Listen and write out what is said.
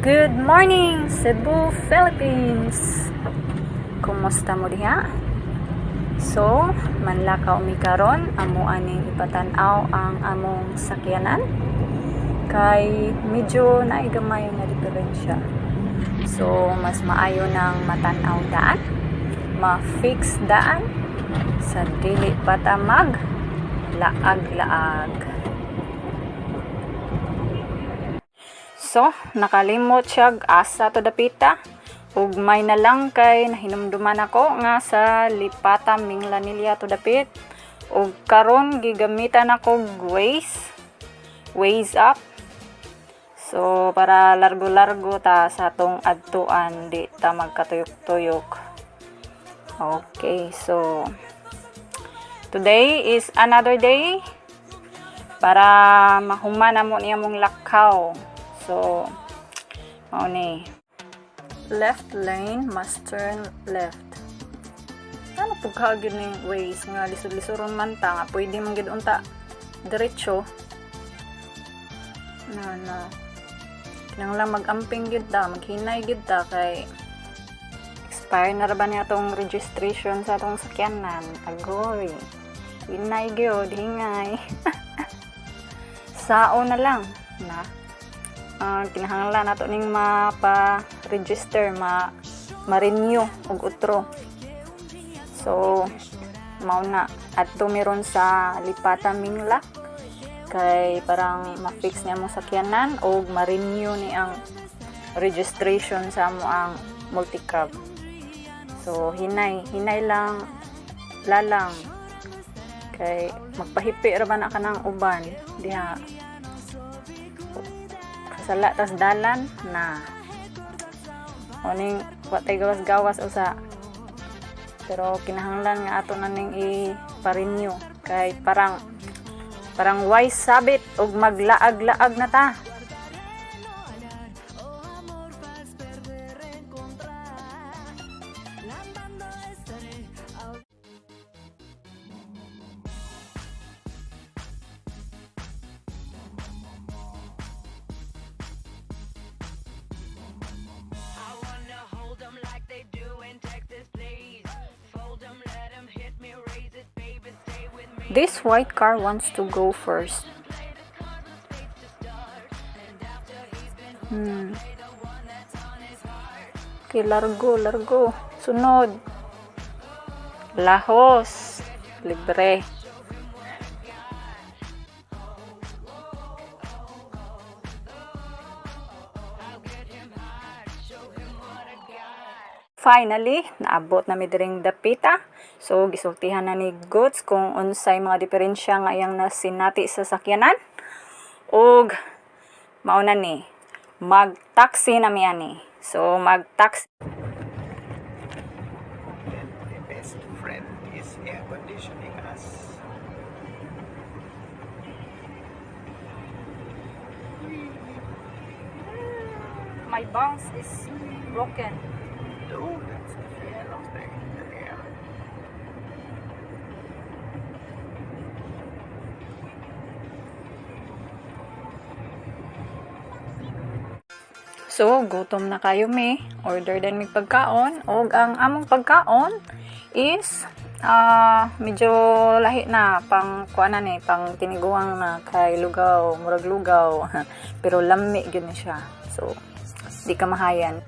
Good morning, Cebu, Philippines! Kumusta mo diha? So, manlakaw mi karon amo aning ipatanaw ang among sakyanan kay medyo naigamay nga diferensya. So, mas maayo nang matanaw daan, ma-fix daan sa dili patamag laag-laag. So, nakalimot siya asa to dapita. Ugmay na lang kay nahinumduman ako nga sa lipata Minglanilla to dapit. Ug karon gigamitan ako Waze up. So, para largo-largo ta sa tong adtuan, di ta magkatuyok-tuyok. Okay, so today is another day para mahuman na mo niya mong lakaw. So, mao ni left lane must turn left. Ano pug kagid ning Waze nga lisod-lisoron man ta nga pwede man gid unta diretso. Na kinahanglan mag-amping gid ta, maghinay gid ta kay expire na ra ba niya tong registration sa atong sakyanan. Agoy. Hinay gyud, hingay. Sao na lang na kinahanglan nato ning mapa-register, ma-renew og utro. So, mao na adto meron sa lipata Mingla kay parang ma-fix niya mo sakyanan og ma-renew ni ang registration sa mo ang multicab. So, hinay lang lalang kay magpahipi ra ba na kanang uban diha sala tas dalan na oning watay gawas-gawas usa, pero kinahanglan nga ato na ning i-renew kay parang wise sabit og maglaag-laag na ta. This white car wants to go first. Okay, largo. Sunod. Lahos. Libre. Finally, naabot na mi diring dapita. So, gisultihan na ni Goods kung unsay mga diferensya nga iyang nasinati sa sakyanan. Og mauna ni mag-taxi na mi ani. So, mag-taxi. My best friend is air conditioning us. My bounce is broken. Oh, that's the fear of the air. So, gutom na kayo mi. Order din mi pagkaon. O ang among pagkaon is medyo lahi na pang kuanan ni, pang tiniguang na kay lugaw, murag lugaw. Pero lami gyud ni siya. So, di ka mahayan.